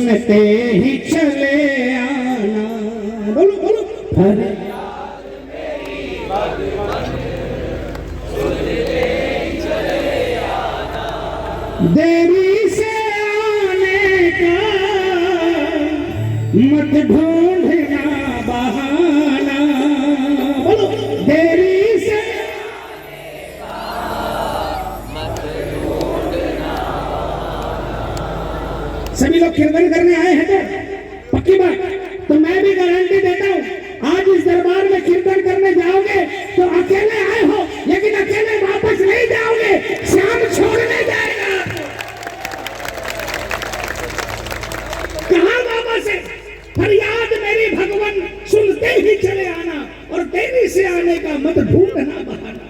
सुनते ही चले आना। बोलो बोलो। फरियाद मेरी भगवन सुनते ही चले आना। देरी से आने का मत ढूंढना बहाना। बोलो देरी से आने का मत ढूंढना। सभी लोग कीर्तन करने आए हैं तो पक्की बात, तो मैं भी गारंटी देता हूं आज इस दरबार में कीर्तन करने जाओगे तो अकेले आए हो, लेकिन अकेले वापस नहीं जाओगे, श्याम छोड़ने जाएगा। कहा बाबा से फरियाद मेरी भगवन सुनते ही चले आना, और देरी से आने का मत ढूंढना बहाना।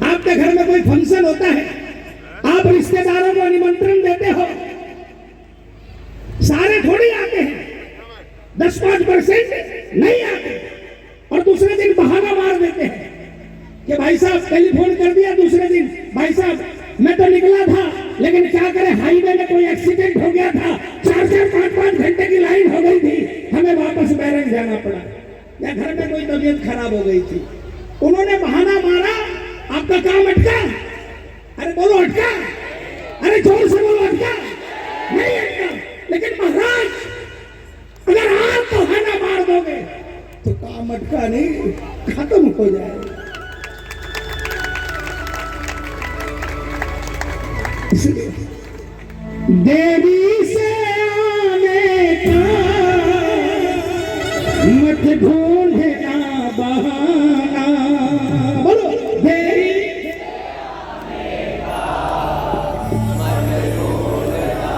आपके घर में कोई फंक्शन होता है, आप रिश्तेदारों को निमंत्रण देते हो, सारे थोड़ी आते हैं, 10-5% नहीं आते, और दूसरे दिन बहाना मार देते हैं कि भाई साहब टेलीफोन कर दिया दूसरे दिन, भाई साहब मैं तो निकला था लेकिन क्या करें हाईवे में कोई एक्सीडेंट हो गया था, 4-4, 5-5 घंटे की लाइन हो गई थी, हमें वापस बैरक जाना पड़ा, या घर में कोई तबीयत खराब हो गई थी, उन्होंने बहाना मारा, आपका काम अटका। अरे बोलो अटका, अरे जोर से बोलो अटका, नहीं अटका। लेकिन महाराज अगर आप बहाना मार दोगे तो काम अटका नहीं, खत्म हो जाएगा। इसलिए देवी से आने का मत ढूंढना बहाना। बोलो देवी से आने का मत ढूंढना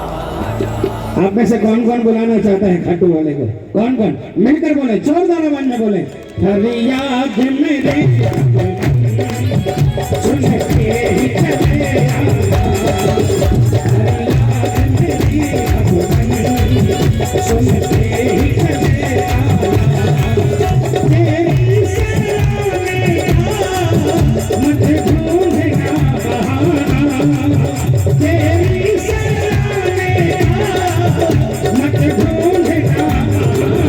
बहाना। आप में से कौन कौन बुलाना चाहता है खाटू वाले को? कौन कौन मिलकर बोले, जोरदार आवाज में बोले। फरियाद मेरे सुनते ही चले आना। सुनते ही चले आना। देरी से आने का मत ढूंढना बहाना। देरी से आने का मत ढूंढना बहाना।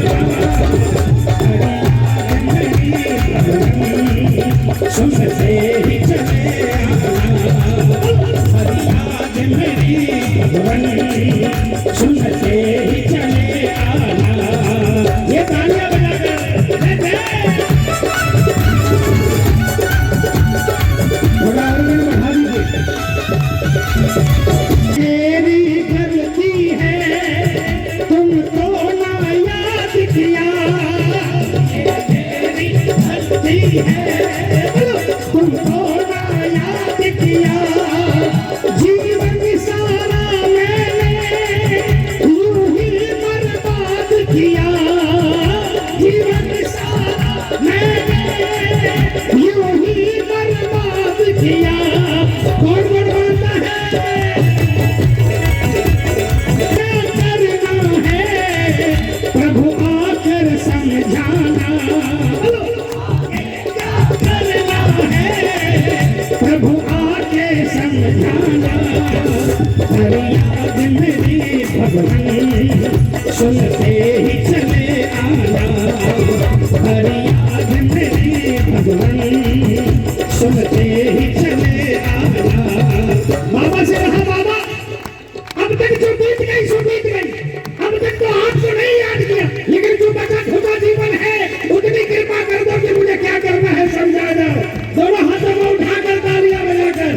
सुनते ही चले आना। फरियाद मेरी भगवन सुनते ही चले आना। ये तालियां बजाकर थोड़ा और बढ़ा दीजिए। तेरी गलती है तुमको ना याद किया, तेरी गलती है तुमको ना याद किया। जीवन सारा मैंने यूं ही बर्बाद किया। जीवन सारा मैंने यूं ही बर्बाद किया। कौन बर्बाद है? क्या करना है प्रभु आकर समझाना। क्या करना है प्रभु आके समझाना। फरियाद मेरी भगवन सुनते ही चले आना। फरियाद मेरी भगवन सुनते ही चले आना। बाबा से रहा बाबा, अब तक जो बीत गई सो बीत गई, अब तक तो आपको नहीं याद किया, लेकिन जो बचा खुदा जीवन है उतनी कृपा कर दो कि मुझे क्या करना है समझा जाओ। दोनों हाथों को उठाकर तालियां बजाकर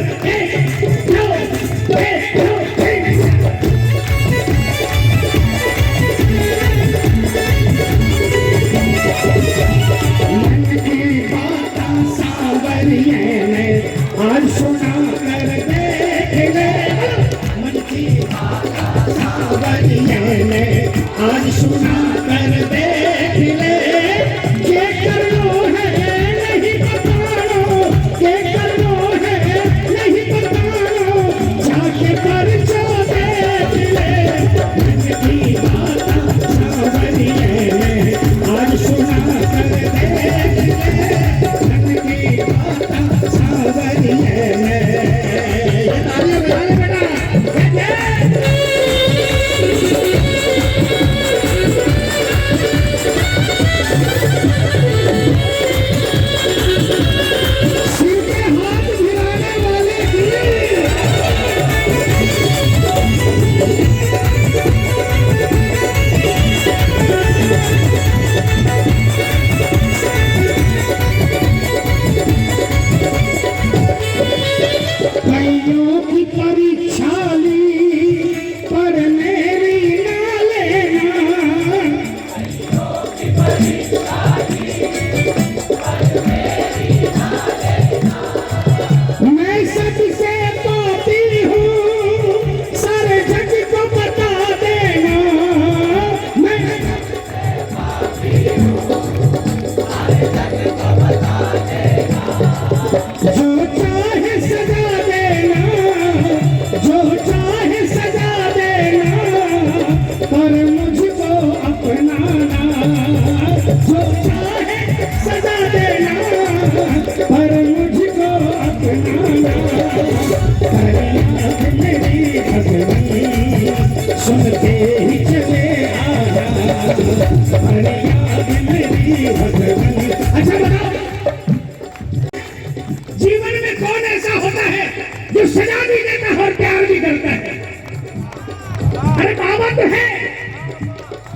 आज सुना कर देख ले मन की बात सावरिया।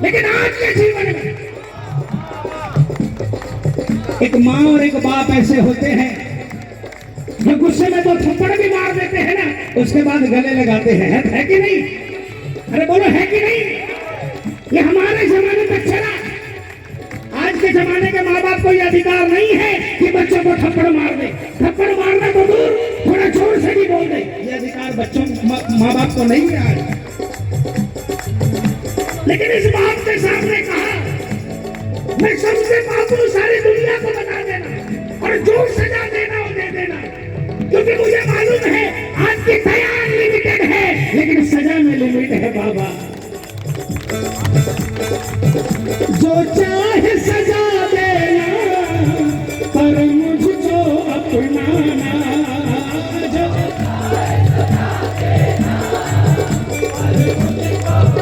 लेकिन आज के जीवन में एक माँ और एक बाप ऐसे होते हैं जो गुस्से में तो थप्पड़ भी मार देते हैं ना, उसके बाद गले लगाते हैं। है कि नहीं? अरे बोलो, है कि नहीं? ये हमारे जमाने में चला। आज के जमाने के माँ बाप को यह अधिकार नहीं है कि बच्चों को थप्पड़ मार दे। थप्पड़ मारना तो दूर, थोड़ा जोर से भी बोल दे, ये अधिकार बच्चों माँ बाप को नहीं है आज। लेकिन इस बात के सामने कहा, मैं सबसे पापू सारी दुनिया को बता देना और जो सजा देना वो दे देना, क्योंकि मुझे मालूम है आपकी दया अनलिमिटेड है, लेकिन सजा में लिमिट है बाबा। जो चाहे सजा देना पर मुझको अपनाना,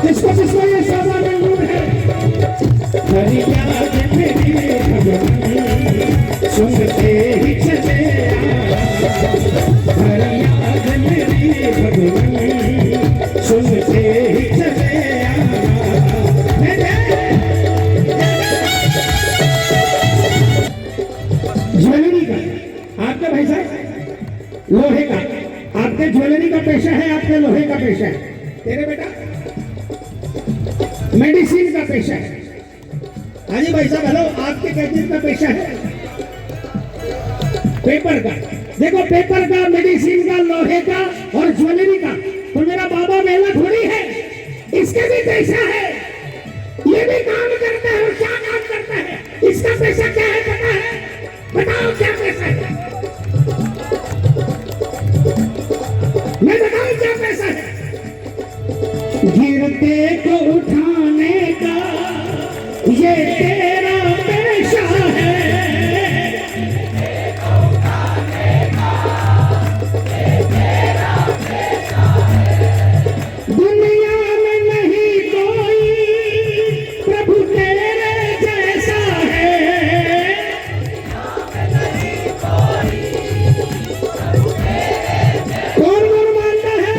किसको किसको ये सजा मंजूर है? फरियाद मेरी भगवान सुनते ही चले आना, फरियाद मेरी भगवान सुनते ही चले आना। ज्वेलरी का आपका भाई साहब, लोहे का आपके ज्वेलरी का पेशा है, आपके लोहे का पेशा है, तेरे बेटा मेडिसिन का पेशा है। हाजी भाई साहब हेलो, आपके कैंटीन का पेशा है पेपर का। देखो पेपर का, मेडिसिन का, लोहे का और ज्वेलरी का, तो मेरा बाबा मेला थोड़ी है, इसके भी पेशा है। ये भी काम करता है। और क्या काम करता है? इसका पैसा क्या है पता है? बताओ क्या पैसा है? मैं बताऊं क्या पैसा है? गिरते को उठाने का ये तेरा पेशा है, दुनिया में नहीं कोई प्रभु तेरे जैसा है। कौन कौन मानता है?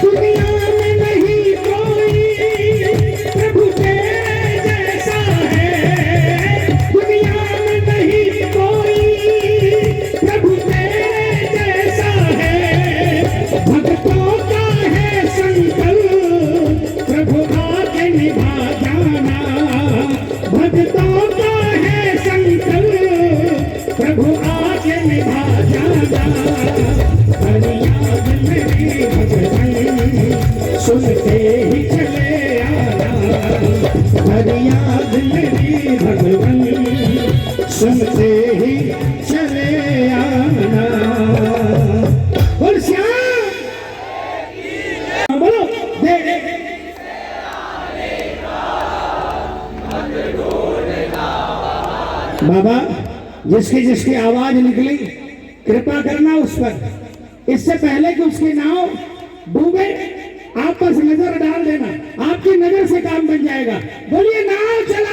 दुनिया में नहीं कोई प्रभु तेरे जैसा है, दुनिया में नहीं कोई प्रभु तेरे जैसा है। भक्तों का है संकल्प प्रभु आके निभा जाना, भक्तों का है संकल्प प्रभु आके निभा जाना। फरियाद मेरी भगवान सुनते ही चले आना, फरियाद मेरी भगवान सुनते ही चले आना। और श्याम बोलो दे बाबा, जिसकी जिसकी आवाज निकली कृपा करना उस पर। इससे पहले कि उसकी नाव डूबे आप बस नजर डाल देना, आपकी नजर से काम बन जाएगा। बोलिए नाव चला।